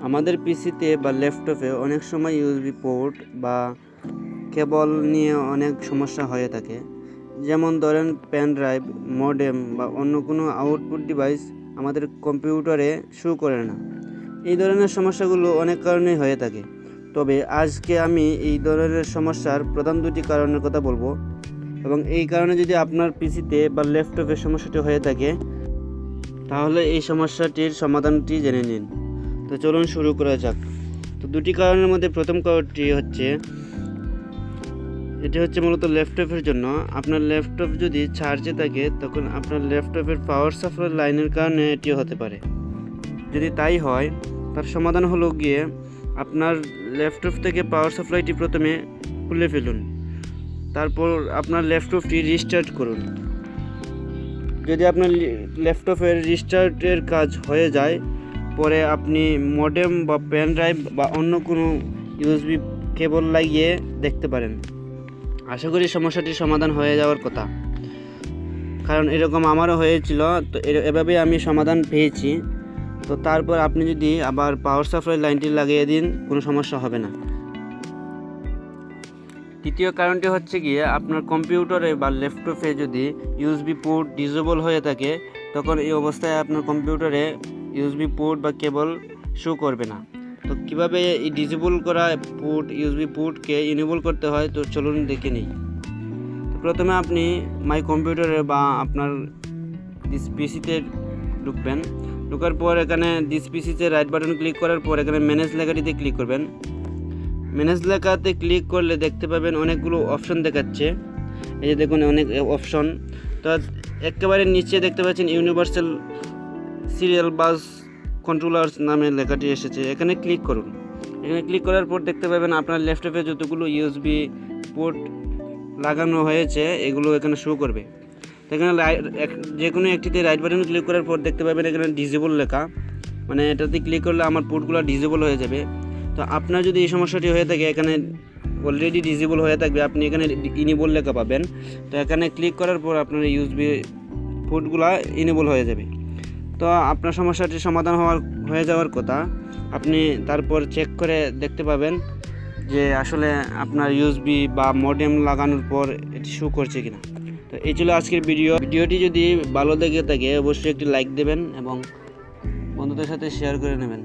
আমাদের পিসিতে বা ল্যাপটপে অনেক সময় ইউএসবি পোর্ট বা কেবল নিয়ে অনেক সমস্যা হয়ে থাকে। যেমন ধরেন পেন ড্রাইভ, মডেম বা অন্য কোনো আউটপুট ডিভাইস আমাদের কম্পিউটারে শো করে না। এই ধরনের সমস্যাগুলো অনেক কারণেই হয়ে থাকে, তবে আজকে আমি এই ধরনের সমস্যার প্রধান দুটি কারণের কথা বলবো, এবং এই কারণে যদি আপনার পিসিতে বা ল্যাপটপে সমস্যাটি হয়ে থাকে তাহলে এই সমস্যাটির সমাধানটি জেনে নিন। তো চলুন শুরু করা যাক। তো দুটি কারণের মধ্যে প্রথম কারণটি হচ্ছে, এটি হচ্ছে মূলত ল্যাপটপের জন্য। আপনার ল্যাপটপ যদি চার্জে থাকে তখন আপনার ল্যাপটপের পাওয়ার সাপ্লাই লাইনের কারণে এটিও হতে পারে। যদি তাই হয় তার সমাধান হলো গিয়ে আপনার ল্যাপটপ থেকে পাওয়ার সাপ্লাইটি প্রথমে খুলে ফেলুন, তারপর আপনার ল্যাপটপটি রিস্টার্ট করুন। যদি আপনার ল্যাপটপের রিস্টার্টের কাজ হয়ে যায়, পরে আপনি মডেম বা পেন ড্রাইভ বা অন্য কোনো ইউএসবি কেবল লাগিয়ে দেখতে পারেন। আশা করি সমস্যাটির সমাধান হয়ে যাওয়ার কথা, কারণ এরকম আমারও হয়েছিল। তো এভাবেই আমি সমাধান পেয়েছি। তো তারপর আপনি যদি আবার পাওয়ার সাপ্লাই লাইনটি লাগিয়ে দিন, কোনো সমস্যা হবে না। দ্বিতীয় কারণটি হচ্ছে গিয়ে আপনার কম্পিউটারে বা ল্যাপটপে যদি ইউএসবি পোর্ট ডিসেবল হয়ে থাকে, তখন এই অবস্থায় আপনার কম্পিউটারে ইউএসবি পোর্ট বা কেবল শো করবে না। তো কীভাবে এই ডিসেবল করা পোর্ট ইউএসবি পোর্টকে ইনেবল করতে হয়, তো চলুন দেখে নিই। তো প্রথমে আপনি মাই কম্পিউটারে বা আপনার পিসিতে ঢুকবেন। ঢোকার পর এখানে দিস পিসিতে রাইট বাটন ক্লিক করার পর এখানে ম্যানেজ লেখাটিতে ক্লিক করবেন। ম্যানেজ লেখাতে ক্লিক করলে দেখতে পাবেন অনেকগুলো অপশন দেখাচ্ছে। এই যে দেখুন অনেক অপশন। তো একেবারে নিচে দেখতে পাচ্ছেন ইউনিভার্সাল সিরিয়াল বাস কন্ট্রোলার্স নামে লেখাটি এসেছে, এখানে ক্লিক করুন। এখানে ক্লিক করার পর দেখতে পাবেন আপনার ল্যাপটপে যতগুলো ইউএসবি পোর্ট লাগানো হয়েছে এগুলো এখানে শো করবে। তো এখানে যে কোনো একটিতে রাইট বাটন ক্লিক করার পর দেখতে পাবেন এখানে ডিসেবল লেখা, মানে এটাতে ক্লিক করলে আমার পোর্টগুলো ডিসেবল হয়ে যাবে। তো আপনার যদি এই সমস্যাটি হয়ে থাকে, এখানে অলরেডি ডিসেবল হয়ে থাকবে, আপনি এখানে ইনেবল লেখা পাবেন। তো এখানে ক্লিক করার পর আপনার ইউএসবি পোর্টগুলো ইনেবল হয়ে যাবে। তো আপনার সমস্যাটির সমাধান হয়ে যাওয়ার কথা। আপনি তারপর চেক করে দেখতে পাবেন যে আসলে আপনার ইউএসবি বা মডেম লাগানোর পর এটি শো করছে কিনা। তো এই ছিল আজকের ভিডিওটি যদি ভালো লেগে থাকে অবশ্যই একটি লাইক দেবেন এবং বন্ধুদের সাথে শেয়ার করে নেবেন।